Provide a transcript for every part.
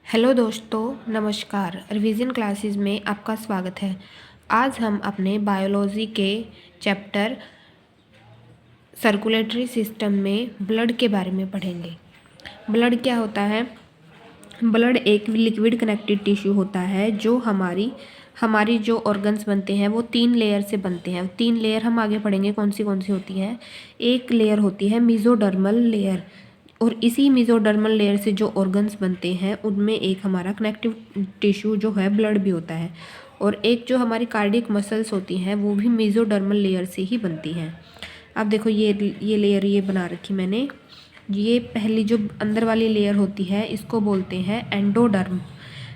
Hello दोस्तों, नमस्कार। Revision classes में आपका स्वागत है। आज हम अपने बायोलॉजी के चैप्टर सर्कुलेटरी सिस्टम में ब्लड के बारे में पढ़ेंगे। ब्लड क्या होता है? ब्लड एक लिक्विड कनेक्टिव टिश्यू होता है जो हमारी जो ऑर्गन्स बनते हैं वो 3 लेयर से बनते हैं। 3 लेयर हम आगे पढ़ेंगे कौन सी होती हैं। एक लेयर होती है मेसोडर्मल लेयर, और इसी मेसोडर्मल लेयर से जो ऑर्गन्स बनते हैं उनमें एक हमारा कनेक्टिव टिश्यू जो है ब्लड भी होता है, और एक जो हमारी कार्डियक मसल्स होती हैं वो भी मेसोडर्मल लेयर से ही बनती हैं। अब देखो ये लेयर ये बना रखी मैंने। ये पहली जो अंदर वाली लेयर होती है इसको बोलते हैं एंडोडर्म।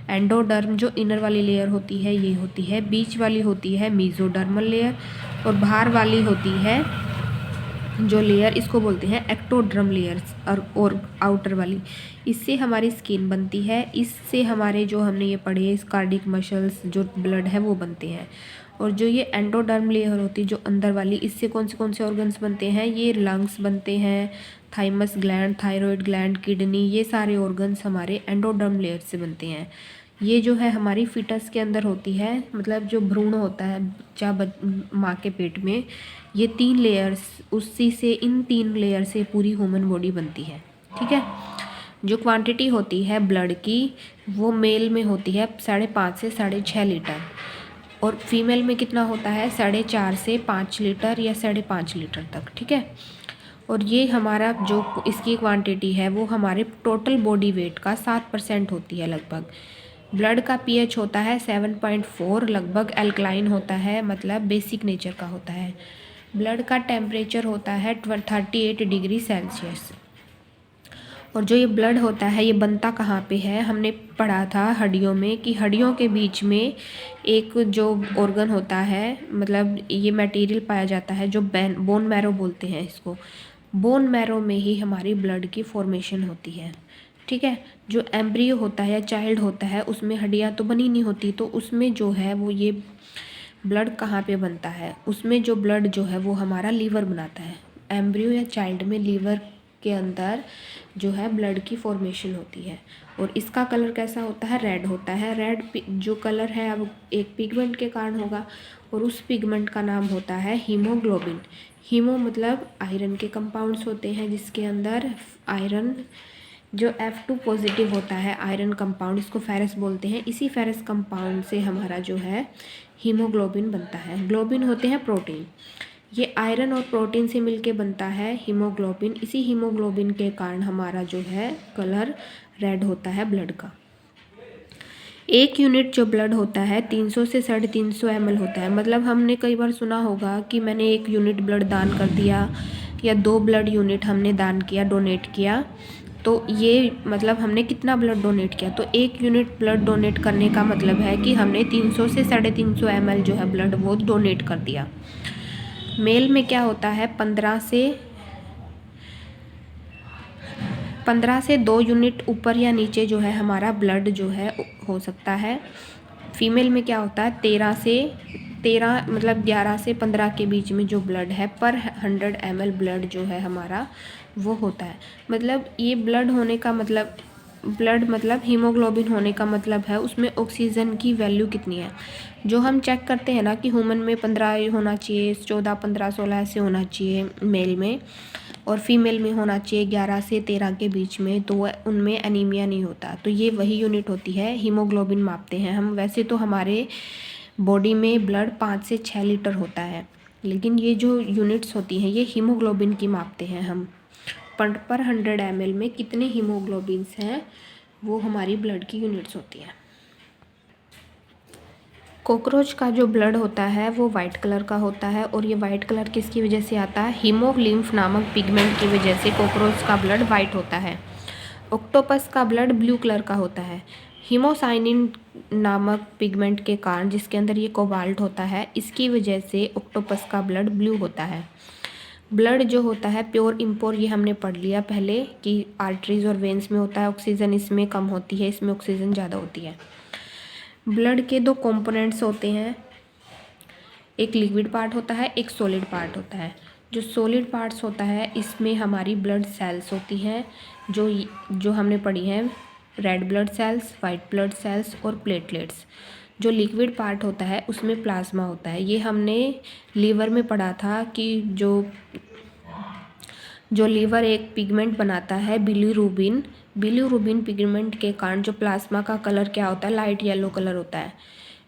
एंडोडर्म जो इनर वाली लेयर होती है ये होती है, बीच वाली होती है मेसोडर्मल लेयर, और बाहर वाली होती है जो लेयर इसको बोलते हैं एक्टोडर्म लेयर्स, और आउटर वाली इससे हमारी स्किन बनती है। इससे हमारे जो हमने ये पढ़े कार्डियक मसल्स जो ब्लड है वो बनते हैं। और जो ये एंडोडर्म लेयर होती है जो अंदर वाली, इससे कौन से ऑर्गन्स बनते हैं? ये लंग्स बनते हैं, thymus gland, thyroid gland, kidney, ये सारे ऑर्गन्स हमारे एंडोडर्म लेयर से बनते हैं। ये जो है हमारी फिटस के अंदर होती है, मतलब जो भ्रूण होता है माँ के पेट में, ये 3 लेयर्स, उसी से इन 3 लेयर से पूरी ह्यूमन बॉडी बनती है। ठीक है। जो क्वांटिटी होती है ब्लड की वो मेल में होती है 5.5 से 6.5 लीटर, और फीमेल में कितना होता है? 4.5 से 5 लीटर या 5.5 लीटर तक। ठीक है। और ये हमारा जो इसकी क्वांटिटी है वो हमारे टोटल बॉडी वेट का 7% होती है लगभग। ब्लड का पीएच होता है 7.4, लगभग एल्कलाइन होता है, मतलब बेसिक नेचर का होता है। ब्लड का टेम्परेचर होता है 38 डिग्री सेल्सियस। और जो ये ब्लड होता है ये बनता कहाँ पे है? हमने पढ़ा था हड्डियों में कि हड्डियों के बीच में एक जो ऑर्गन होता है, मतलब ये मटेरियल पाया जाता है जो बोन मैरो बोलते हैं इसको। बोन मैरो में ही हमारी ब्लड की फॉर्मेशन होती है। ठीक है। जो एम्ब्रियो होता है या चाइल्ड होता है उसमें हड्डियाँ तो बनी नहीं होती, तो उसमें जो है वो ये ब्लड कहाँ पे बनता है? उसमें जो ब्लड जो है वो हमारा लीवर बनाता है। एम्ब्रियो या चाइल्ड में लीवर के अंदर जो है ब्लड की फॉर्मेशन होती है। और इसका कलर कैसा होता है? रेड होता है। रेड जो कलर है अब एक पिगमेंट के कारण होगा, और उस पिगमेंट का नाम होता है हीमोग्लोबिन। हीमो मतलब आयरन के कंपाउंड्स होते हैं, जिसके अंदर आयरन जो F2 पॉजिटिव होता है आयरन कंपाउंड, इसको फेरस बोलते हैं। इसी फेरस कंपाउंड से हमारा जो है हीमोग्लोबिन बनता है। ग्लोबिन होते हैं प्रोटीन। ये आयरन और प्रोटीन से मिलके बनता है हीमोग्लोबिन। इसी हीमोग्लोबिन के कारण हमारा जो है कलर रेड होता है ब्लड का। एक यूनिट जो ब्लड होता है 300 से 350 ml होता है। मतलब हमने कई बार सुना होगा कि मैंने 1 यूनिट ब्लड दान कर दिया, या 2 ब्लड यूनिट हमने दान किया, डोनेट किया, तो ये मतलब हमने कितना ब्लड डोनेट किया? तो 1 यूनिट ब्लड डोनेट करने का मतलब है कि हमने 300 से 350 ml जो है ब्लड वो डोनेट कर दिया। मेल में क्या होता है? 15 से 2 यूनिट ऊपर या नीचे जो है हमारा ब्लड जो है हो सकता है। फीमेल में क्या होता है? 13 मतलब 11 से 15 के बीच में जो ब्लड है पर 100 ml ब्लड जो है हमारा वो होता है। मतलब ये ब्लड होने का मतलब, ब्लड मतलब हीमोग्लोबिन होने का मतलब है उसमें ऑक्सीजन की वैल्यू कितनी है। जो हम चेक करते हैं ना कि ह्यूमन में 15 होना चाहिए, 14, 15, 16 ऐसे होना चाहिए मेल में, और फीमेल में होना चाहिए 11 से 13 के बीच में, तो उनमें एनीमिया नहीं होता। तो ये वही यूनिट होती है, हीमोग्लोबिन मापते हैं हम। वैसे तो हमारे बॉडी में ब्लड 5 से 6 लीटर होता है, लेकिन ये जो यूनिट्स होती हैं ये हीमोग्लोबिन की मापते हैं हम। पर 100 ml में कितने हीमोग्लोबिन्स हैं वो हमारी ब्लड की यूनिट्स होती हैं। कॉकरोच का जो ब्लड होता है वो वाइट कलर का होता है, और ये वाइट कलर किसकी वजह से आता है? हीमोग्लिम्फ नामक पिगमेंट की वजह से कॉकरोच का ब्लड वाइट होता है। ऑक्टोपस का ब्लड ब्लू कलर का होता है हीमोसाइनिन नामक पिगमेंट के कारण, जिसके अंदर ये कोबाल्ट होता है, इसकी वजह से ऑक्टोपस का ब्लड ब्लू होता है। ब्लड जो होता है प्योर इम्प्योर ये हमने पढ़ लिया पहले कि आर्टरीज और वेन्स में होता है, ऑक्सीजन इसमें कम होती है, इसमें ऑक्सीजन ज़्यादा होती है। ब्लड के 2 कंपोनेंट्स होते हैं, एक लिक्विड पार्ट होता है, एक सॉलिड पार्ट होता है। जो सॉलिड पार्ट्स होता है इसमें हमारी ब्लड सेल्स होती हैं, जो हमने पढ़ी हैं red blood cells, white blood cells और प्लेटलेट्स। जो लिक्विड पार्ट होता है उसमें प्लाज्मा होता है। ये हमने लीवर में पढ़ा था कि जो लीवर एक पिगमेंट बनाता है बिलीरुबिन। बिलीरुबिन पिगमेंट के कारण जो प्लाज्मा का कलर क्या होता है, लाइट येलो कलर होता है।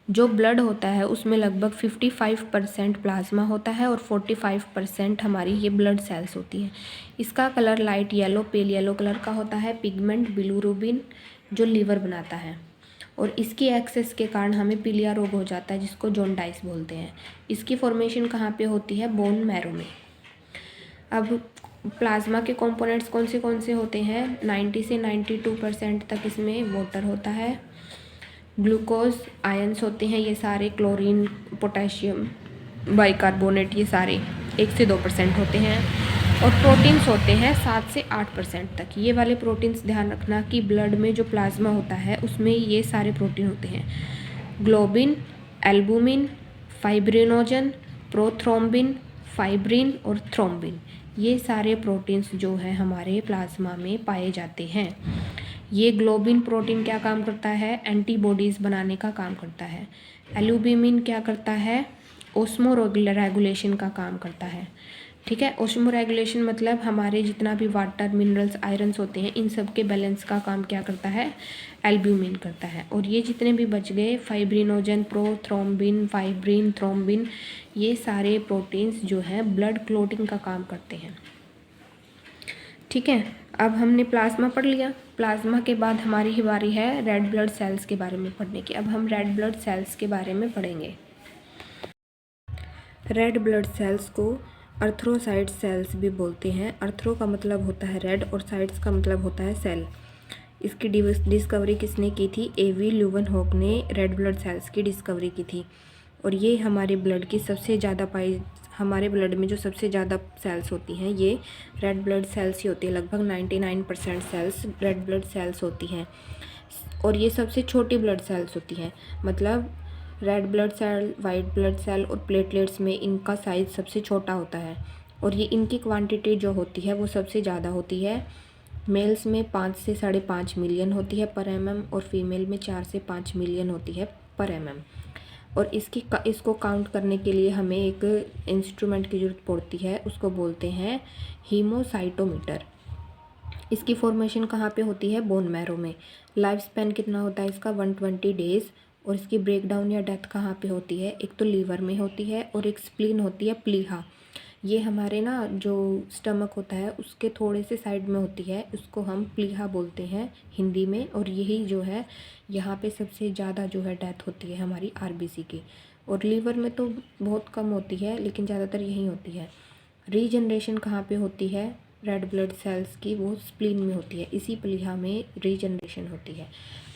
जो ब्लड होता है उसमें लगभग 55% प्लाज्मा होता है और 45% हमारी ये ब्लड सेल्स होती हैं। इसका colour light yellow, pale yellow colour का होता है। पिगमेंट बिलीरुबिन जो लीवर बनाता है, और इसकी एक्सेस के कारण हमें पीलिया रोग हो जाता है जिसको जॉन्डाइस बोलते हैं। इसकी फॉर्मेशन कहाँ पे होती है, बोन मैरो में। अब प्लाज्मा के कंपोनेंट्स कौन से होते हैं, 90 से 92% तक इसमें वाटर होता है। ग्लूकोज आयंस होते हैं ये सारे, क्लोरीन, पोटेशियम, बाइकार्बोनेट, ये सारे 1 से 2% होते हैं। और प्रोटीन्स होते हैं 7 से 8% तक। ये वाले प्रोटीन्स ध्यान रखना कि ब्लड में जो प्लाज्मा होता है उसमें ये सारे प्रोटीन होते हैं। Globin, albumin, fibrinogen, prothrombin, fibrin और थ्रोम्बिन, ये सारे प्रोटीन्स जो है हमारे प्लाज्मा में पाए जाते हैं। ये ग्लोबिन प्रोटीन क्या काम करता है, एंटीबॉडीज़ बनाने का काम करता है। एल्बुमिन क्या करता है, ओस्मो रेगुलेशन का काम करता है। ठीक है, ओस्मो रेगुलेशन मतलब हमारे जितना भी वाटर, मिनरल्स, आयरन्स होते हैं इन सब के बैलेंस का काम क्या करता है, एल्ब्यूमिन करता है। और ये जितने भी बच गए, फाइब्रिनोजन, प्रोथ्रोम्बिन, फाइब्रिन, थ्रोम्बिन, ये सारे प्रोटीन्स जो हैं ब्लड क्लॉटिंग का काम करते हैं। ठीक है, अब हमने प्लाज्मा पढ़ लिया। प्लाज्मा के बाद हमारी ही बारी है रेड ब्लड सेल्स के बारे में पढ़ने की। अब हम रेड ब्लड सेल्स के बारे में पढ़ेंगे। रेड ब्लड सेल्स को अर्थ्रोसाइट सेल्स भी बोलते हैं। अर्थ्रो का मतलब होता है रेड और साइट्स का मतलब होता है सेल। इसकी डिस्कवरी किसने की थी, एवी ल्यूवेनहॉक ने रेड ब्लड सेल्स की डिस्कवरी की थी। और ये हमारे ब्लड की सबसे ज़्यादा हमारे ब्लड में जो सबसे ज़्यादा सेल्स होती हैं ये रेड ब्लड सेल्स ही होती है। लगभग 99% सेल्स रेड ब्लड सेल्स होती हैं। और ये सबसे छोटी ब्लड सेल्स होती हैं। मतलब red blood cell, white blood cell और प्लेटलेट्स में इनका साइज़ सबसे छोटा होता है। और ये इनकी क्वांटिटी जो होती है वो सबसे ज़्यादा होती है। मेल्स में 5 से 5.5 मिलियन होती है पर mm और फीमेल में 4 से 5 मिलियन होती है पर mm। और इसको काउंट करने के लिए हमें एक इंस्ट्रूमेंट की ज़रूरत पड़ती है, उसको बोलते हैं हीमोसाइटोमीटर। इसकी फॉर्मेशन कहाँ पे होती है, बोन मैरो में। लाइफ स्पैन कितना होता है इसका, 120 डेज़। और इसकी ब्रेकडाउन या डेथ कहाँ पे होती है, एक तो लीवर में होती है और एक स्प्लीन होती है, प्लीहा। ये हमारे ना जो स्टमक होता है उसके थोड़े से साइड में होती है, उसको हम प्लीहा बोलते हैं हिंदी में। और यही जो है यहाँ पे सबसे ज़्यादा जो है डेथ होती है हमारी आरबीसी की। और लीवर में तो बहुत कम होती है लेकिन ज़्यादातर यही होती है। रीजनरेशन कहाँ पे होती है रेड ब्लड सेल्स की, वो स्प्लीन में होती है, इसी प्लीहा में रीजनरेशन होती है।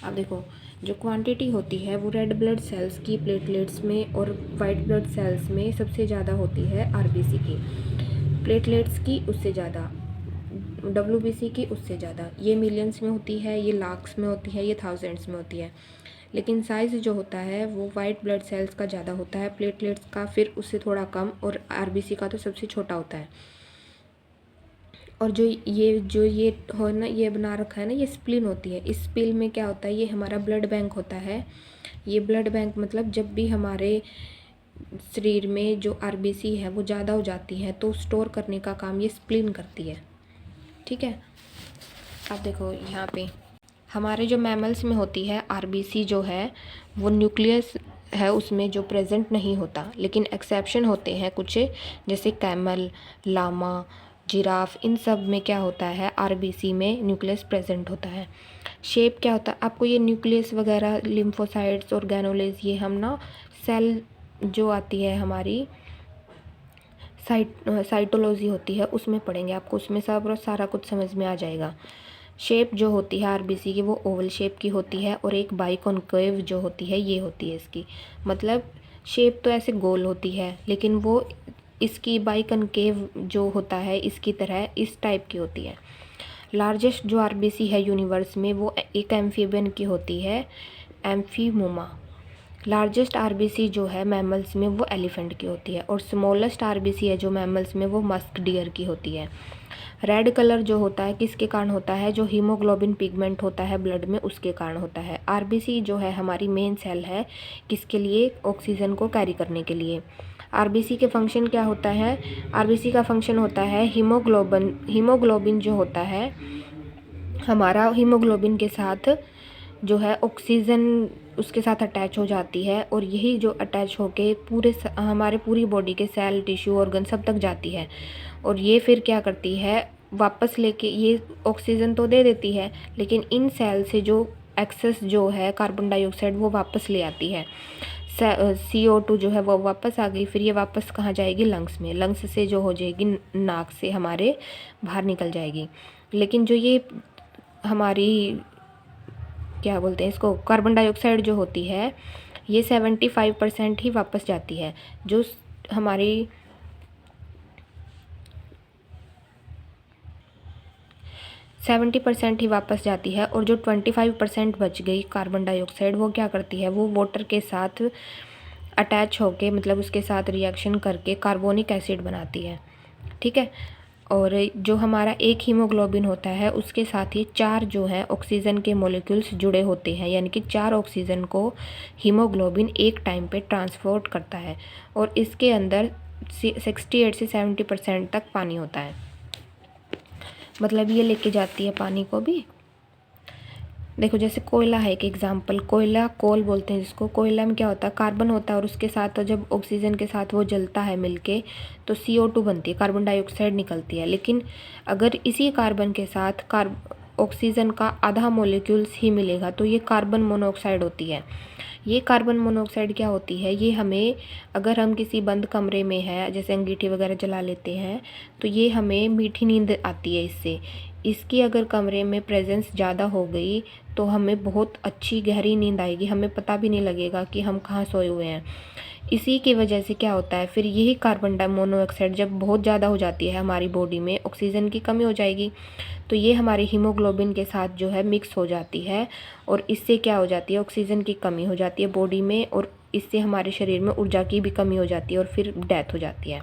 अब देखो जो क्वांटिटी होती है वो रेड ब्लड सेल्स की प्लेटलेट्स में और वाइट ब्लड सेल्स में सबसे ज़्यादा होती है आरबीसी की। प्लेटलेट्स की उससे ज़्यादा, डब्ल्यूबीसी की उससे ज़्यादा। ये मिलियंस में होती है, ये लाख्स में होती है, ये थाउजेंड्स में होती है। लेकिन साइज़ जो होता है वो वाइट ब्लड सेल्स का ज़्यादा होता है, प्लेटलेट्स का फिर उससे थोड़ा कम, और आरबीसी का तो सबसे छोटा होता है। और जो ये हो ना, ये बना रखा है ना, ये स्प्लीन होती है। इस स्प्लीन में क्या होता है, ये हमारा ब्लड बैंक होता है। ये ब्लड बैंक मतलब जब भी हमारे शरीर में जो आरबीसी है वो ज़्यादा हो जाती है तो स्टोर करने का काम ये स्प्लीन करती है। ठीक है, अब देखो यहाँ पे हमारे जो मैमल्स में होती है आरबीसी जो है वो न्यूक्लियस है उसमें जो प्रेजेंट नहीं होता, लेकिन एक्सेप्शन होते हैं कुछ, जैसे कैमल, लामा, जिराफ, इन सब में क्या होता है आरबीसी में न्यूक्लियस प्रेजेंट होता है। शेप क्या होता है, आपको ये न्यूक्लियस वगैरह, लिम्फोसाइट्स और गैनोलेज, ये हम ना सेल जो आती है हमारी साइटोलॉजी होती है उसमें पढ़ेंगे, आपको उसमें सब सारा कुछ समझ में आ जाएगा। शेप जो होती है आरबीसी की वो ओवल शेप की होती है, और एक बाइकॉन्केव जो होती है ये होती है इसकी। मतलब शेप तो ऐसे गोल होती है लेकिन वो इसकी बाइकॉन्केव जो होता है इसकी तरह इस टाइप की होती है। लार्जेस्ट जो आरबीसी है यूनिवर्स में वो एक एम्फीबियन की होती है, एम्फीमोमा। लार्जेस्ट आरबीसी जो है मैमल्स में वो एलिफेंट की होती है, और स्मॉलेस्ट आरबीसी है जो मैमल्स में वो मस्क डियर की होती है। रेड कलर जो होता है किसके कारण होता है, जो हीमोग्लोबिन पिगमेंट होता है ब्लड में उसके कारण होता है। आरबीसी जो है हमारी मेन सेल है किसके लिए, ऑक्सीजन को कैरी करने के लिए। आरबीसी के फंक्शन क्या होता है, आरबीसी का फंक्शन होता है हीमोग्लोबिन जो होता है हमारा, हीमोग्लोबिन के साथ जो है ऑक्सीजन उसके साथ अटैच हो जाती है और यही जो अटैच होके हमारे पूरी बॉडी के सेल टिश्यू ऑर्गन सब तक जाती है और ये फिर क्या करती है वापस लेके, ये ऑक्सीजन तो दे देती है लेकिन इन सेल से जो एक्सेस जो है कार्बन डाइऑक्साइड वो वापस ले आती है। CO2 जो है वो वापस आ गई, फिर ये वापस कहाँ जाएगी, लंग्स में, लंग्स से जो हो जाएगी नाक से हमारे बाहर निकल जाएगी। लेकिन जो ये हमारी क्या बोलते हैं इसको, कार्बन डाइऑक्साइड जो होती है ये 75% ही वापस जाती है, जो हमारी 70% ही वापस जाती है और जो 25% बच गई कार्बन डाइऑक्साइड वो क्या करती है, वो वाटर के साथ अटैच होके मतलब उसके साथ रिएक्शन करके कार्बोनिक एसिड बनाती है। ठीक है, और जो हमारा एक हीमोग्लोबिन होता है उसके साथ ही 4 जो है ऑक्सीजन के मॉलिक्यूल्स जुड़े होते हैं, यानी कि 4 ऑक्सीजन को हीमोग्लोबिन एक टाइम पे ट्रांसपोर्ट करता है और इसके अंदर 68 से 70% तक पानी होता है, मतलब ये लेके जाती है पानी को भी। देखो जैसे कोयला है एक एग्जांपल, कोयला कोल बोलते हैं जिसको, कोयला में क्या होता है कार्बन होता है और उसके साथ तो जब ऑक्सीजन के साथ वो जलता है मिलके तो CO2 बनती है, कार्बन डाइऑक्साइड निकलती है। लेकिन अगर इसी कार्बन के साथ ऑक्सीजन का आधा मॉलिक्यूल्स ही मिलेगा तो ये कार्बन मोनोऑक्साइड होती है। ये कार्बन मोनोऑक्साइड क्या होती है, ये हमें अगर हम किसी बंद कमरे में है जैसे अंगीठी वगैरह जला लेते हैं तो ये हमें मीठी नींद आती है इससे। इसकी अगर कमरे में प्रेजेंस ज़्यादा हो गई तो हमें बहुत अच्छी गहरी नींद आएगी, हमें पता भी नहीं लगेगा कि हम कहाँ सोए हुए हैं। इसी की वजह से क्या होता है फिर यही कार्बन मोनोऑक्साइड जब बहुत ज़्यादा हो जाती है हमारी बॉडी में, ऑक्सीजन की कमी हो जाएगी तो ये हमारे हीमोग्लोबिन के साथ जो है मिक्स हो जाती है और इससे क्या हो जाती है ऑक्सीजन की कमी हो जाती है बॉडी में और इससे हमारे शरीर में ऊर्जा की भी कमी हो जाती है और फिर डेथ हो जाती है।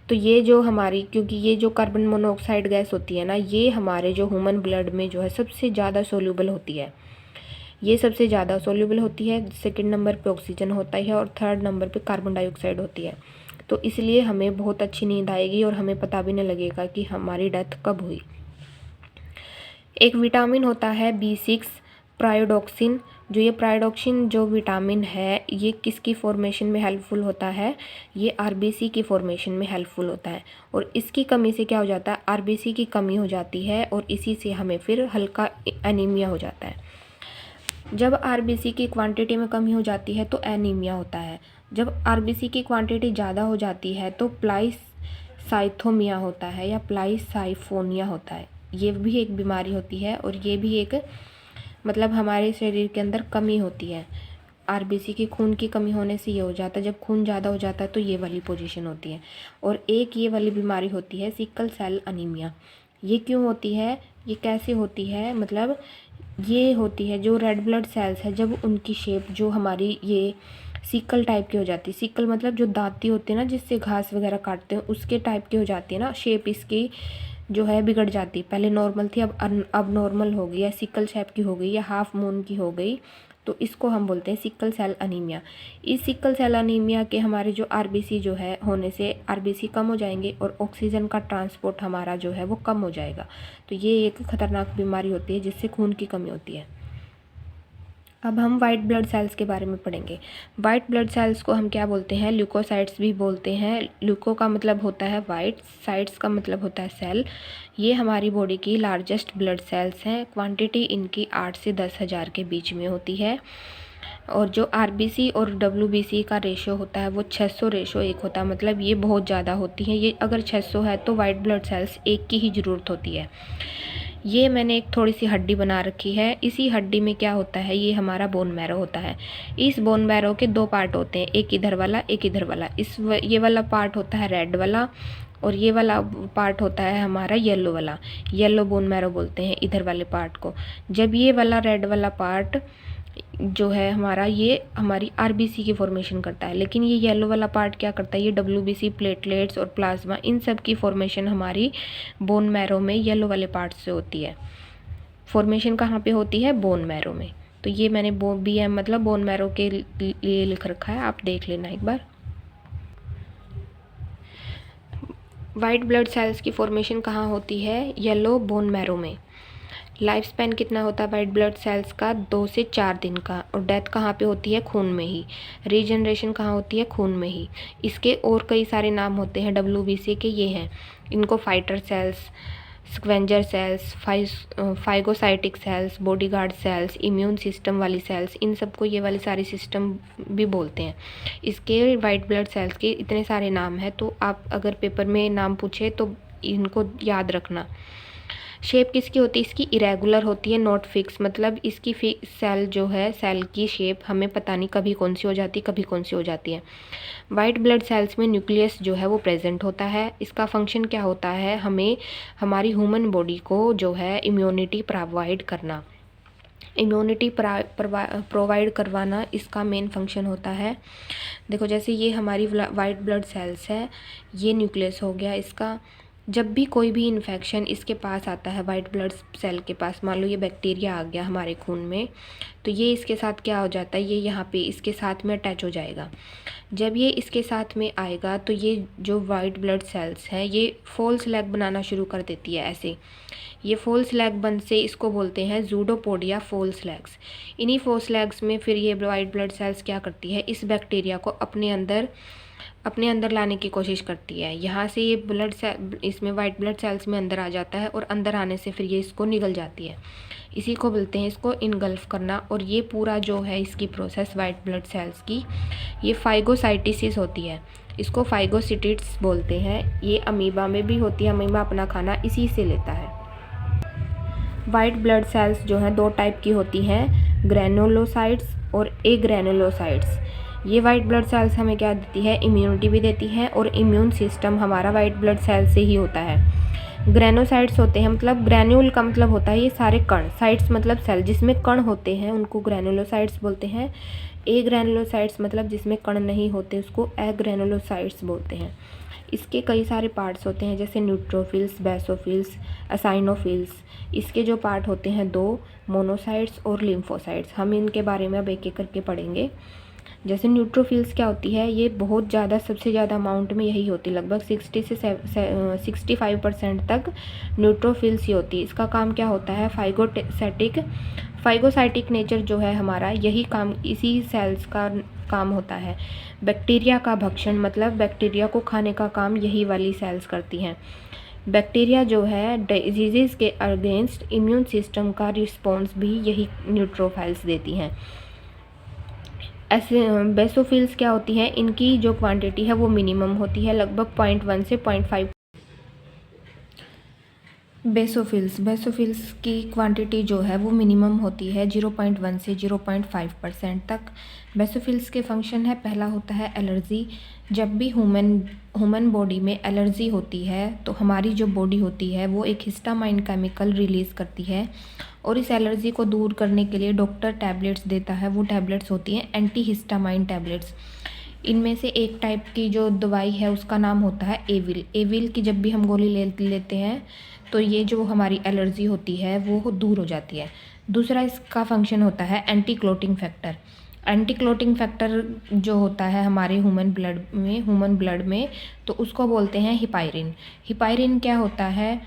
तो ये जो हमारी, क्योंकि ये जो कार्बन मोनोऑक्साइड गैस होती है ना ये हमारे जो ह्यूमन ब्लड में जो है सबसे ज़्यादा सोल्यूबल होती है, ये सबसे ज़्यादा सोल्यूबल होती है। सेकंड नंबर पे ऑक्सीजन होता है और थर्ड नंबर पे कार्बन डाइऑक्साइड होती है। तो इसलिए हमें बहुत अच्छी नींद आएगी और हमें पता भी नहीं लगेगा कि हमारी डेथ कब हुई। एक विटामिन होता है B6 प्रायोडॉक्सिन, जो ये प्रायोडॉक्सिन जो विटामिन है ये किसकी फॉर्मेशन में हेल्पफुल होता है, ये आरबीसी की फॉर्मेशन में हेल्पफुल होता है और इसकी कमी से क्या हो जाता है आरबीसी की कमी हो जाती है और इसी से हमें फिर हल्का एनीमिया हो जाता है। जब आरबीसी की क्वांटिटी में कमी हो जाती है तो एनीमिया होता है, जब आरबीसी की क्वांटिटी ज़्यादा हो जाती है तो प्लाइसाइथोमिया होता है या प्लाइसाइफोनिया होता है। ये भी एक बीमारी होती है और ये भी एक मतलब हमारे शरीर के अंदर कमी होती है। आरबीसी की खून की कमी होने से ये हो जाता है, जब खून ज़्यादा हो जाता है तो ये वाली पोजीशन होती है। और एक ये वाली बीमारी होती है सिकल सेल अनीमिया। ये क्यों होती है, ये कैसे होती है, मतलब ये होती है जो रेड ब्लड सेल्स है जब उनकी शेप जो हमारी ये सिकल टाइप की हो जाती है, सिकल मतलब जो दांती होती है ना जिससे घास वगैरह काटते हैं उसके टाइप की हो जाती है ना, शेप इसकी जो है बिगड़ जाती है। पहले नॉर्मल थी अब नॉर्मल हो गई या सिकल शेप की हो गई या हाफ मून की हो गई, तो इसको हम बोलते हैं सिकल सेल अनीमिया। इस सिकल सेल अनीमिया के हमारे जो आरबीसी जो है होने से आरबीसी कम हो जाएंगे और ऑक्सीजन का ट्रांसपोर्ट हमारा जो है वो कम हो जाएगा। तो ये एक खतरनाक बीमारी होती है जिससे खून की कमी होती है। अब हम वाइट ब्लड सेल्स के बारे में पढ़ेंगे। वाइट ब्लड सेल्स को हम क्या बोलते हैं, ल्यूकोसाइट्स भी बोलते हैं। ल्यूको का मतलब होता है वाइट, साइट्स का मतलब होता है सेल। ये हमारी बॉडी की लार्जेस्ट ब्लड सेल्स हैं। क्वांटिटी इनकी 8 से 10,000 के बीच में होती है और जो आरबीसी और डब्ल्यूबीसी का रेशो होता है वो 600:1 होता है, मतलब ये बहुत ज़्यादा होती हैं। ये अगर 600 है तो वाइट ब्लड सेल्स एक की ही ज़रूरत होती है। ये मैंने एक थोड़ी सी हड्डी बना रखी है, इसी हड्डी में क्या होता है, ये हमारा बोन मैरो होता है। इस बोन मैरो के 2 पार्ट होते हैं, एक इधर वाला एक इधर वाला। ये वाला पार्ट होता है रेड वाला और ये वाला पार्ट होता है हमारा येलो वाला। येलो बोन मैरो बोलते हैं इधर वाले पार्ट को। जब ये वाला रेड वाला पार्ट जो है हमारा, ये हमारी आरबीसी की फॉर्मेशन करता है। लेकिन ये येलो वाला पार्ट क्या करता है, ये डब्ल्यूबीसी, प्लेटलेट्स और प्लाज्मा, इन सब की फॉर्मेशन हमारी बोन मैरो में येलो वाले पार्ट से होती है। फॉर्मेशन कहाँ पे होती है, बोन मैरो में। तो ये मैंने BM मतलब बोन मैरो के लिए लिख रखा है, आप देख लेना एक बार। वाइट ब्लड सेल्स की फॉर्मेशन कहाँ होती है, येलो बोन मैरो में। लाइफ स्पैन कितना होता है वाइट ब्लड सेल्स का, 2 से 4 दिन का। और डेथ कहाँ पे होती है, खून में ही। रीजनरेशन कहाँ होती है, खून में ही। इसके और कई सारे नाम होते हैं WBC के, ये हैं, इनको fighter cells, scavenger cells, phagocytic cells, bodyguard cells, immune system वाली सेल्स, इन सबको ये वाली सारी सिस्टम भी बोलते हैं। इसके वाइट ब्लड सेल्स के इतने सारे नाम हैं, तो आप अगर पेपर में नाम पूछे तो इनको याद रखना। शेप किसकी होती है, इसकी इरेगुलर होती है, नॉट फिक्स, मतलब इसकी सेल जो है, सेल की शेप हमें पता नहीं कभी कौन सी हो जाती है, कभी कौन सी हो जाती है। वाइट ब्लड सेल्स में न्यूक्लियस जो है वो प्रेजेंट होता है। इसका फंक्शन क्या होता है, हमें हमारी ह्यूमन बॉडी को जो है इम्यूनिटी प्रोवाइड करना, इम्यूनिटी प्रोवाइड करवाना इसका मेन फंक्शन होता है। देखो जैसे ये हमारी वाइट ब्लड सेल्स है, ये न्यूक्लियस हो गया इसका। जब भी कोई भी इन्फेक्शन इसके पास आता है, वाइट ब्लड सेल के पास, मान लो ये बैक्टीरिया आ गया हमारे खून में, तो ये इसके साथ क्या हो जाता है, ये यहाँ पे इसके साथ में अटैच हो जाएगा। जब ये इसके साथ में आएगा तो ये जो वाइट ब्लड सेल्स है, ये फॉल्स लैग बनाना शुरू कर देती है। ऐसे ये फॉल्स लैग बन से इसको बोलते हैं जूडोपोडिया फॉल्स लैग्स। इन्हीं फॉल्स लैग्स में फिर ये वाइट ब्लड सेल्स क्या करती है, इस बैक्टीरिया को अपने अंदर लाने की कोशिश करती है। यहाँ से ये ब्लड सेल इसमें वाइट ब्लड सेल्स में अंदर आ जाता है, और अंदर आने से फिर ये इसको निगल जाती है। इसी को बोलते हैं इसको इनगल्फ करना। और ये पूरा जो है इसकी प्रोसेस वाइट ब्लड सेल्स की, ये फाइगोसाइटिसिस होती है, इसको फाइगोसिटिड्स बोलते हैं। ये अमीबा में भी होती है, अमीबा अपना खाना इसी से लेता है। वाइट ब्लड सेल्स जो हैं 2 टाइप की होती हैं, ग्रैनुलोसाइट्स और एग्रैनुलोसाइट्स। ये वाइट ब्लड सेल्स हमें क्या देती है, इम्यूनिटी भी देती है, और इम्यून सिस्टम हमारा वाइट ब्लड सेल से ही होता है। ग्रैनोसाइट्स होते हैं, मतलब ग्रैन्यूल का मतलब होता है ये सारे कण, साइट्स मतलब सेल, जिसमें कण होते हैं उनको ग्रैनुलोसाइट्स बोलते हैं। एग्रैनुलोसाइट्स मतलब जिसमें कण नहीं होते उसको एग्रैनुलोसाइट्स बोलते हैं। इसके कई सारे पार्ट्स होते हैं, जैसे न्यूट्रोफिल्स, बेसोफिल्स, असाइनोफिल्स। इसके जो पार्ट होते हैं 2, मोनोसाइट्स और लिम्फोसाइट्स। हम इनके बारे में अब एक एक करके पढ़ेंगे। जैसे न्यूट्रोफिल्स क्या होती है, ये बहुत ज़्यादा, सबसे ज़्यादा अमाउंट में यही होती है, लगभग 60 से 65% तक न्यूट्रोफिल्स ही होती है। इसका काम क्या होता है, फाइगोसाइटिक नेचर जो है हमारा, यही काम इसी सेल्स का काम होता है। बैक्टीरिया का भक्षण, मतलब बैक्टीरिया को खाने का काम यही वाली सेल्स करती हैं। बैक्टीरिया जो है डिजीज़ के अगेंस्ट इम्यून सिस्टम का रिस्पॉन्स भी यही न्यूट्रोफिल्स देती हैं। ऐसे बेसोफिल्स क्या होती है, इनकी जो क्वांटिटी है वो मिनिमम होती है, लगभग 0.1 से 0.5। बेसोफिल्स की क्वांटिटी जो है वो मिनिमम होती है 0.1 से 0.5% तक। बेसोफिल्स के फंक्शन है, पहला होता है एलर्जी। जब भी ह्यूमन बॉडी में एलर्जी होती है तो हमारी जो बॉडी होती है वो एक हिस्टामाइन केमिकल रिलीज़ करती है, और इस एलर्जी को दूर करने के लिए डॉक्टर टैबलेट्स देता है। वो टैबलेट्स होती हैं एंटी हिस्टामाइन टैबलेट्स। इनमें से एक टाइप की जो दवाई है उसका नाम होता है एविल की जब भी हम गोली लेते हैं तो ये जो हमारी एलर्जी होती है वो दूर हो जाती है। दूसरा इसका फंक्शन होता है anti clotting factor. Anti clotting factor जो होता है हमारे ह्यूमन ब्लड में तो उसको बोलते हैं हिपायरिन। हिपायरिन क्या होता है,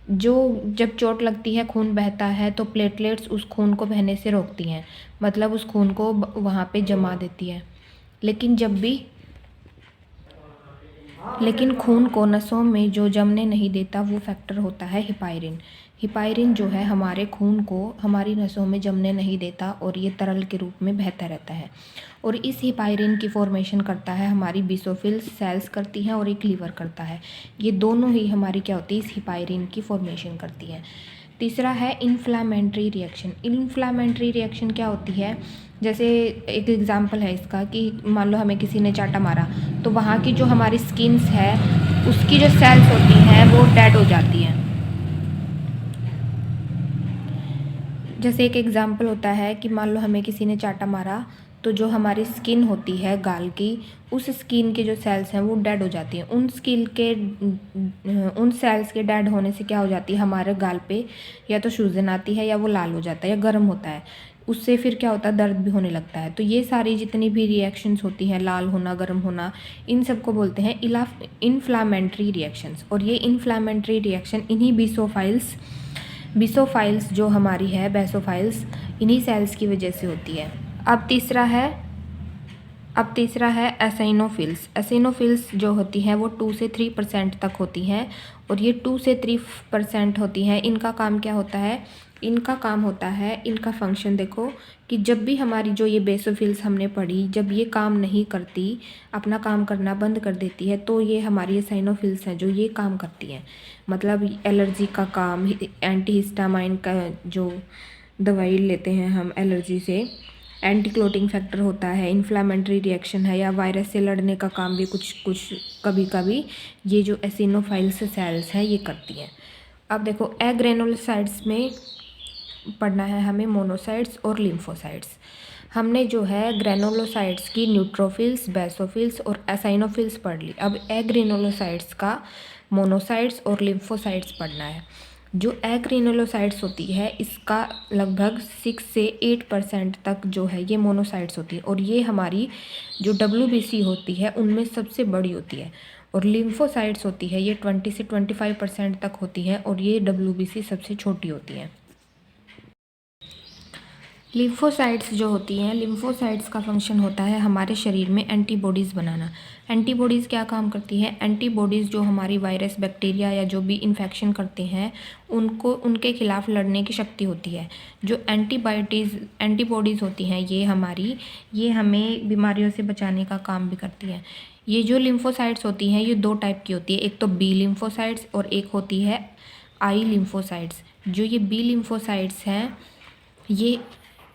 जो जब चोट लगती है, खून बहता है, तो प्लेटलेट्स उस खून को बहने से रोकती हैं, मतलब उस खून को वहाँ पे जमा देती है। लेकिन खून को नसों में जो जमने नहीं देता वो फैक्टर होता है हिपायरिन। हिपायरिन जो है हमारे खून को हमारी नसों में जमने नहीं देता, और ये तरल के रूप में बहता रहता है। और इस हिपायरिन की फॉर्मेशन करता है हमारी बेसोफिल्स सेल्स करती हैं, और एक लीवर करता है। ये दोनों ही हमारी क्या होती है, इस हिपायरिन की फॉर्मेशन करती है। तीसरा है इन्फ्लामेटरी रिएक्शन। इन्फ्लामेटरी रिएक्शन क्या होती है, जैसे एक एग्जांपल है इसका कि मान लो हमें किसी ने चाटा मारा, तो वहाँ की जो हमारी स्किन्स है उसकी जो सेल्स होती हैं वो डेड हो जाती हैं। जैसे एक एग्ज़ाम्पल होता है कि मान लो हमें किसी ने चाटा मारा, तो जो हमारी स्किन होती है गाल की, उस स्किन के जो सेल्स हैं वो डेड हो जाती हैं। उन सेल्स के डेड होने से क्या हो जाती है, हमारे गाल पे या तो सूजन आती है या वो लाल हो जाता है या गर्म होता है। उससे फिर क्या होता है, दर्द भी होने लगता है। तो ये सारी जितनी भी रिएक्शंस होती हैं, लाल होना, गर्म होना, इन सबको बोलते हैं इन्फ्लामेटरी रिएक्शंस। और ये इन्फ्लामेटरी रिएक्शन इन्हीं बेसोफाइल्स जो हमारी है, बेसोफाइल्स, इन्हीं सेल्स की वजह से होती है। अब तीसरा है एसिनोफिल्स। एसिनोफिल्स जो होती हैं वो 2 से 3% तक होती हैं। और ये 2 से 3% होती हैं। इनका काम क्या होता है, इनका फंक्शन देखो कि जब भी हमारी जो ये बेसोफिल्स हमने पढ़ी, जब ये काम नहीं करती, अपना काम करना बंद कर देती है, तो ये हमारी एसिनोफिल्स हैं जो ये काम करती हैं। मतलब एलर्जी का काम, एंटीहिस्टामाइन का जो दवाई लेते हैं हम एलर्जी से, एंटी क्लोटिंग फैक्टर होता है, इन्फ्लामेटरी रिएक्शन है, या वायरस से लड़ने का काम भी कुछ कभी कभी ये जो एसिनोफाइल्स सेल्स हैं ये करती हैं। अब देखो एग्रेनुलोसाइट्स में पढ़ना है हमें मोनोसाइट्स और लिम्फोसाइट्स। हमने जो है ग्रेनुलोसाइट्स की न्यूट्रोफिल्स, बेसोफिल्स और एसाइनोफिल्स पढ़ ली। अब एग्रेनुलोसाइट्स का मोनोसाइट्स और लिम्फोसाइट्स पढ़ना है। जो एग्रेनुलोसाइट्स होती है इसका लगभग 6 से 8% तक जो है ये मोनोसाइट्स होती है। और ये हमारी जो WBC होती है उनमें सबसे बड़ी होती है। और लिम्फोसाइट्स होती है ये 20 से 25% तक होती है और ये WBC सबसे छोटी होती है। लिम्फोसाइट्स जो होती हैं, लिम्फोसाइट्स का फंक्शन होता है हमारे शरीर में एंटीबॉडीज़ बनाना। एंटीबॉडीज़ क्या काम करती है, एंटीबॉडीज़ जो हमारी वायरस, बैक्टीरिया या जो भी इन्फेक्शन करते हैं उनके खिलाफ लड़ने की शक्ति होती है। जो एंटीबॉडीज़ होती हैं ये हमें बीमारियों से बचाने का काम भी करती है। ये जो लिम्फोसाइट्स होती हैं ये 2 टाइप की होती है, एक तो बी लिम्फोसाइट्स और एक होती है आई लिम्फोसाइट्स। जो ये बी लिम्फोसाइट्स हैं ये,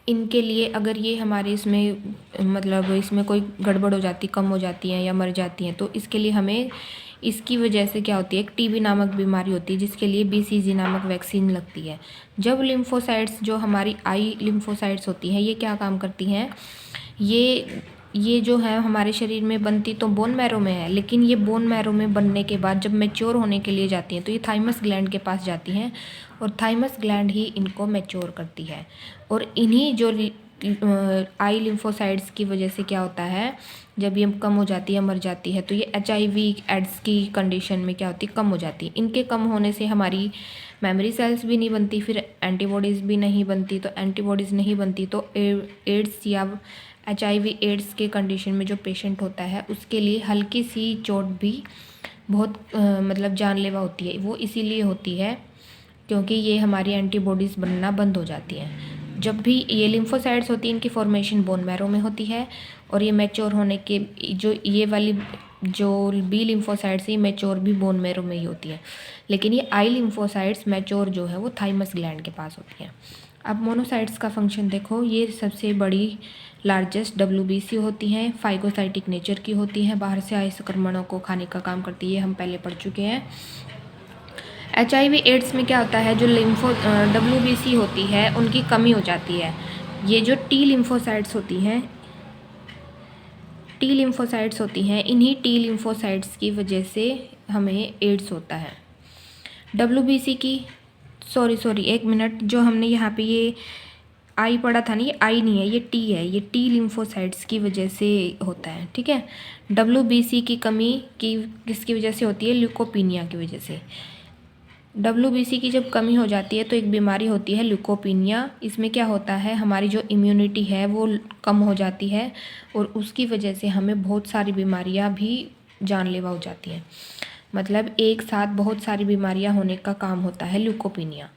इनके लिए अगर ये हमारे इसमें मतलब इसमें कोई गड़बड़ हो जाती, कम हो जाती हैं या मर जाती हैं, तो इसके लिए हमें इसकी वजह से क्या होती है, एक टीबी नामक बीमारी होती है जिसके लिए BCG नामक वैक्सीन लगती है। जब लिम्फोसाइट्स जो हमारी आई लिम्फोसाइट्स होती हैं ये क्या काम करती हैं, ये जो है हमारे शरीर में बनती तो बोन मैरो में है, लेकिन ये बोन मैरो में बनने के बाद जब मैच्योर होने के लिए जाती हैं तो ये थाइमस ग्लैंड के पास जाती हैं और थाइमस ग्लैंड ही इनको मैच्योर करती है। और इन्हीं जो आई लिम्फोसाइट्स की वजह से क्या होता है, जब ये कम हो जाती है, मर जाती है, तो ये HIV एड्स की कंडीशन में क्या होती है, कम हो जाती है। इनके कम होने से हमारी मेमोरी सेल्स भी नहीं बनती, फिर एंटीबॉडीज़ भी नहीं बनती। तो एंटीबॉडीज़ नहीं बनती तो एड्स या HIV एड्स के कंडीशन में जो पेशेंट होता है उसके लिए हल्की सी चोट भी बहुत मतलब जानलेवा होती है। वो इसीलिए होती है क्योंकि ये हमारी एंटीबॉडीज़ बनना बंद हो जाती हैं। जब भी ये लिम्फोसाइट्स होती हैं इनकी फॉर्मेशन बोन मैरो में होती है और ये मैच्योर होने के जो ये वाली जो बी लिम्फोसाइट्स ये मैच्योर भी बोन मैरो में ही होती है, लेकिन ये आई लिम्फोसाइट्स मैच्योर जो है वो थाइमस ग्लैंड के पास होती हैं। अब मोनोसाइट्स का फंक्शन देखो, ये सबसे बड़ी लार्जेस्ट WBC होती हैं, फाइगोसाइटिक नेचर की होती हैं, बाहर से आए संक्रमणों को खाने का काम करती है, हम पहले पढ़ चुके हैं। HIV एड्स में क्या होता है, जो WBC होती है उनकी कमी हो जाती है। ये जो T लिम्फोसाइट्स होती हैं इन्हीं T लिम्फोसाइट्स की वजह से हमें एड्स होता है। WBC की सॉरी 1 मिनट, जो हमने यहाँ पे ये आई पढ़ा था ना, ये आई नहीं है, ये T है। ये T लिम्फोसाइट्स की वजह से होता है, ठीक है। WBC की कमी किसकी वजह से होती है, ल्यूकोपीनिया की वजह से। WBC की जब कमी हो जाती है तो एक बीमारी होती है ल्यूकोपीनिया। इसमें क्या होता है, हमारी जो इम्यूनिटी है वो कम हो जाती है और उसकी वजह से हमें बहुत सारी बीमारियां भी जानलेवा हो जाती हैं। मतलब एक साथ बहुत सारी बीमारियां होने का काम होता है ल्यूकोपीनिया।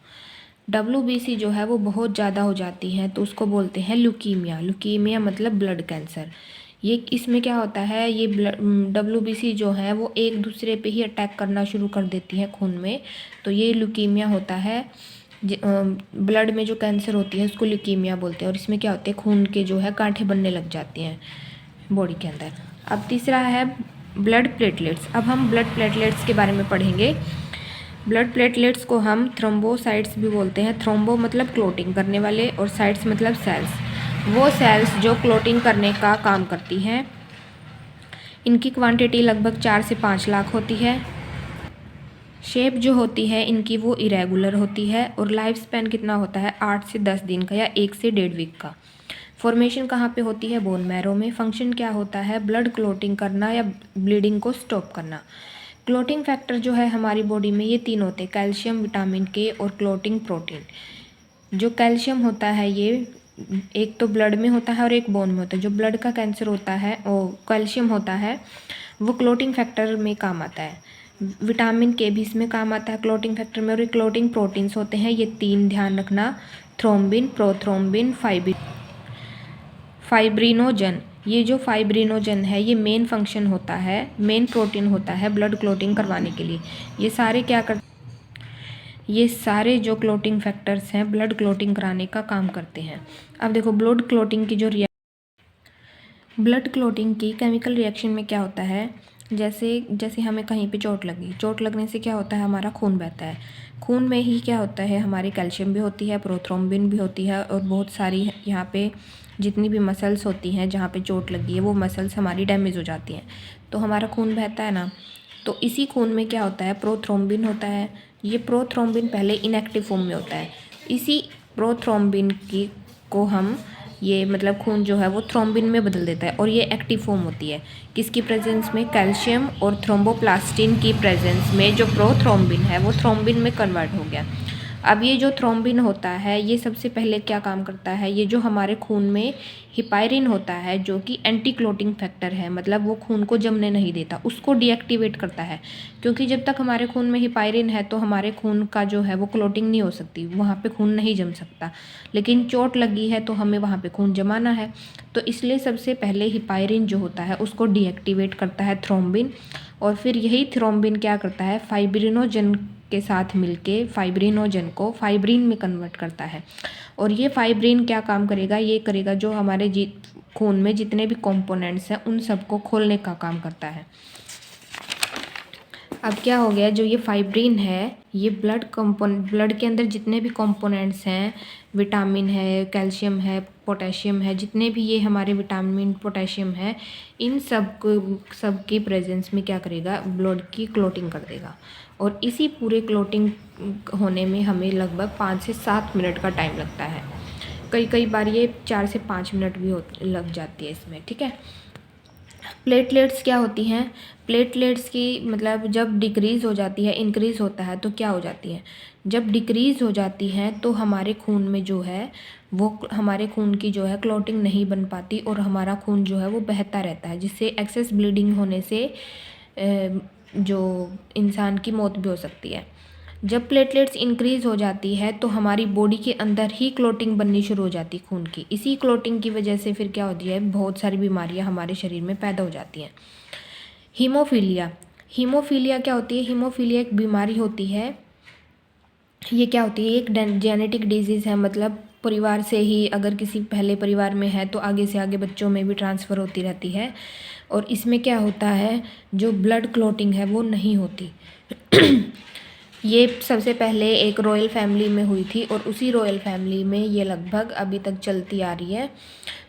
WBC जो है वो बहुत ज़्यादा हो जाती है तो उसको बोलते हैं ल्यूकीमिया मतलब ब्लड कैंसर। ये इसमें क्या होता है, ये WBC जो है वो एक दूसरे पे ही अटैक करना शुरू कर देती है खून में, तो ये ल्यूकीमिया होता है। ब्लड में जो कैंसर होती है उसको ल्यूकीमिया बोलते हैं। और इसमें क्या होते हैं, खून के जो है गांठें बनने लग जाती हैं बॉडी के अंदर। अब तीसरा है ब्लड प्लेटलेट्स। अब हम ब्लड प्लेटलेट्स के बारे में पढ़ेंगे। ब्लड प्लेटलेट्स को हम थ्रोम्बोसाइट्स भी बोलते हैं। थ्रोम्बो मतलब क्लोटिंग करने वाले और साइट्स मतलब सेल्स, वो सेल्स जो क्लोटिंग करने का काम करती हैं। इनकी क्वांटिटी लगभग 4 से 5 लाख होती है। शेप जो होती है इनकी वो इरेगुलर होती है और लाइफ स्पैन कितना होता है 8 से 10 दिन का या 1 से 1.5 वीक का। फॉर्मेशन कहाँ पे होती है? बोन मैरो में। फंक्शन क्या होता है? ब्लड क्लोटिंग करना या ब्लीडिंग को स्टॉप करना। क्लोटिंग फैक्टर जो है हमारी बॉडी में ये 3 होते हैं, कैल्शियम, विटामिन के और क्लोटिंग प्रोटीन। जो कैल्शियम होता है ये एक तो ब्लड में होता है और एक बोन में होता है। जो ब्लड का कैंसर होता है वो कैल्शियम होता है, वो क्लोटिंग फैक्टर में काम आता है। विटामिन के भी इसमें काम आता है क्लोटिंग फैक्टर में। और ये क्लोटिंग प्रोटीन्स होते हैं ये 3, ध्यान रखना, थ्रोम्बिन, प्रोथ्रोम्बिन, फाइब्रिनोजन। ये जो फाइब्रिनोजन है ये मेन फंक्शन होता है, मेन प्रोटीन होता है ब्लड क्लोटिंग करवाने के लिए। ये सारे क्या कर ये सारे जो क्लोटिंग फैक्टर्स हैं ब्लड क्लोटिंग कराने का काम करते हैं। अब देखो ब्लड क्लोटिंग की ब्लड क्लोटिंग की केमिकल रिएक्शन में क्या होता है, जैसे हमें कहीं पे चोट लगी, चोट लगने से क्या होता है, हमारा खून बहता है। खून में ही क्या होता है, हमारी कैल्शियम भी होती है, प्रोथ्रोम्बिन भी होती है और बहुत सारी यहाँ पे जितनी भी मसल्स होती हैं जहाँ पे चोट लगी है वो मसल्स हमारी डैमेज हो जाती हैं, तो हमारा खून बहता है ना। तो इसी खून में क्या होता है, प्रोथ्रोम्बिन होता है। ये प्रोथ्रोम्बिन पहले इनएक्टिव फॉर्म में होता है। इसी प्रोथ्रोम्बिन की को हम ये मतलब खून जो है वो थ्रोम्बिन में बदल देता है और ये एक्टिव फॉर्म होती है किसकी प्रेजेंस में, कैल्शियम और थ्रोम्बोप्लास्टिन की प्रेजेंस में। जो प्रोथ्रोम्बिन है वो थ्रोम्बिन में कन्वर्ट हो गया। अब ये जो थ्रोम्बिन होता है ये सबसे पहले क्या काम करता है, ये जो हमारे खून में हिपायरिन होता है जो कि एंटी क्लोटिंग फैक्टर है, मतलब वो खून को जमने नहीं देता, उसको डीएक्टिवेट करता है। क्योंकि जब तक हमारे खून में हिपायरिन है तो हमारे खून का जो है वो क्लोटिंग नहीं हो सकती, वहाँ पे खून नहीं जम सकता। लेकिन चोट लगी है तो हमें वहाँ पे खून जमाना है, तो इसलिए सबसे पहले हिपायरिन जो होता है उसको डीएक्टिवेट करता है थ्रोम्बिन। और फिर यही थ्रोम्बिन क्या करता है, फाइब्रिनोजन के साथ मिलके फाइब्रिनोजन को फाइब्रिन में कन्वर्ट करता है। और ये फाइब्रिन क्या काम करेगा, ये करेगा जो हमारे खून में जितने भी कंपोनेंट्स हैं उन सबको खोलने का काम करता है। अब क्या हो गया, जो ये फाइब्रिन है ये ब्लड के अंदर जितने भी कंपोनेंट्स हैं, विटामिन है, कैल्शियम है, पोटेशियम है, जितने भी ये हमारे विटामिन पोटेशियम है, इन सब की प्रेजेंस में क्या करेगा, ब्लड की क्लोटिंग कर देगा। और इसी पूरे क्लोटिंग होने में हमें लगभग 5 से 7 मिनट का टाइम लगता है। कई बार ये 4 से 5 मिनट भी लग जाती है इसमें, ठीक है। प्लेटलेट्स क्या होती हैं, प्लेटलेट्स की मतलब जब डिक्रीज़ हो जाती है, इंक्रीज़ होता है तो क्या हो जाती है, जब डिक्रीज़ हो जाती हैं तो हमारे खून में जो है वो हमारे खून की जो है क्लॉटिंग नहीं बन पाती और हमारा खून जो है वो बहता रहता है, जिससे एक्सेस ब्लीडिंग होने से जो इंसान की मौत भी हो सकती है। जब प्लेटलेट्स इंक्रीज़ हो जाती है तो हमारी बॉडी के अंदर ही क्लोटिंग बननी शुरू हो जाती है खून की। इसी क्लोटिंग की वजह से फिर क्या होती है, बहुत सारी बीमारियां हमारे शरीर में पैदा हो जाती हैं। हीमोफीलिया क्या होती है, हीमोफीलिया एक बीमारी होती है। ये क्या होती है, एक जेनेटिक डिजीज़ है, मतलब परिवार से ही अगर किसी पहले परिवार में है तो आगे से आगे बच्चों में भी ट्रांसफ़र होती रहती है। और इसमें क्या होता है, जो ब्लड क्लोटिंग है वो नहीं होती। ये सबसे पहले एक रॉयल फैमिली में हुई थी और उसी रॉयल फैमिली में ये लगभग अभी तक चलती आ रही है।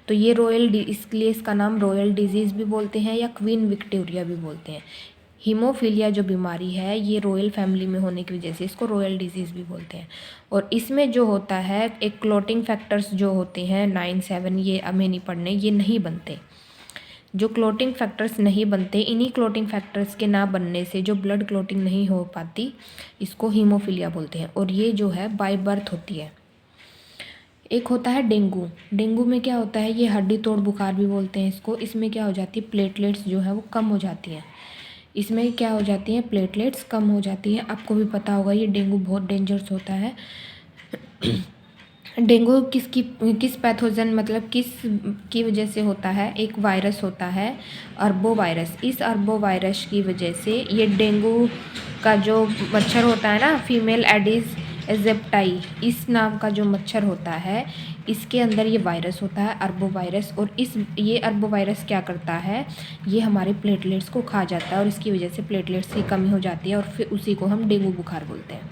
तो ये इसलिए इसका नाम रॉयल डिजीज़ भी बोलते हैं या क्वीन विक्टोरिया भी बोलते हैं। हीमोफीलिया जो बीमारी है ये रॉयल फैमिली में होने की वजह से इसको रॉयल डिजीज़ भी बोलते हैं। और इसमें जो होता है एक क्लोटिंग फैक्टर्स जो होते हैं 9, 7, ये हमें नहीं पढ़ने, ये नहीं बनते। जो क्लोटिंग फैक्टर्स नहीं बनते, इन्हीं क्लोटिंग फैक्टर्स के ना बनने से जो ब्लड क्लोटिंग नहीं हो पाती, इसको हीमोफीलिया बोलते हैं। और ये जो है बाय बर्थ होती है। एक होता है डेंगू। डेंगू में क्या होता है, ये हड्डी तोड़ बुखार भी बोलते हैं इसको। इसमें क्या हो जाती है, प्लेटलेट्स जो है वो कम हो जाती हैं। इसमें क्या हो जाती हैं, प्लेटलेट्स कम हो जाती हैं। आपको भी पता होगा ये डेंगू बहुत डेंजरस होता है। डेंगू किस पैथोजन मतलब किस की वजह से होता है, एक वायरस होता है अर्बो वायरस। इस अर्बो वायरस की वजह से ये डेंगू का जो मच्छर होता है ना, फीमेल एडिस एजिप्टाई, इस नाम का जो मच्छर होता है इसके अंदर ये वायरस होता है अरबो वायरस, और ये अरबो वायरस क्या करता है, ये हमारे प्लेटलेट्स को खा जाता है और इसकी वजह से प्लेटलेट्स की कमी हो जाती है और फिर उसी को हम डेंगू बुखार बोलते हैं।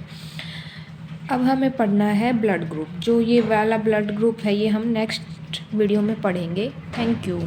अब हमें पढ़ना है ब्लड ग्रुप। जो ये वाला ब्लड ग्रुप है ये हम नेक्स्ट वीडियो में पढ़ेंगे। Thank you.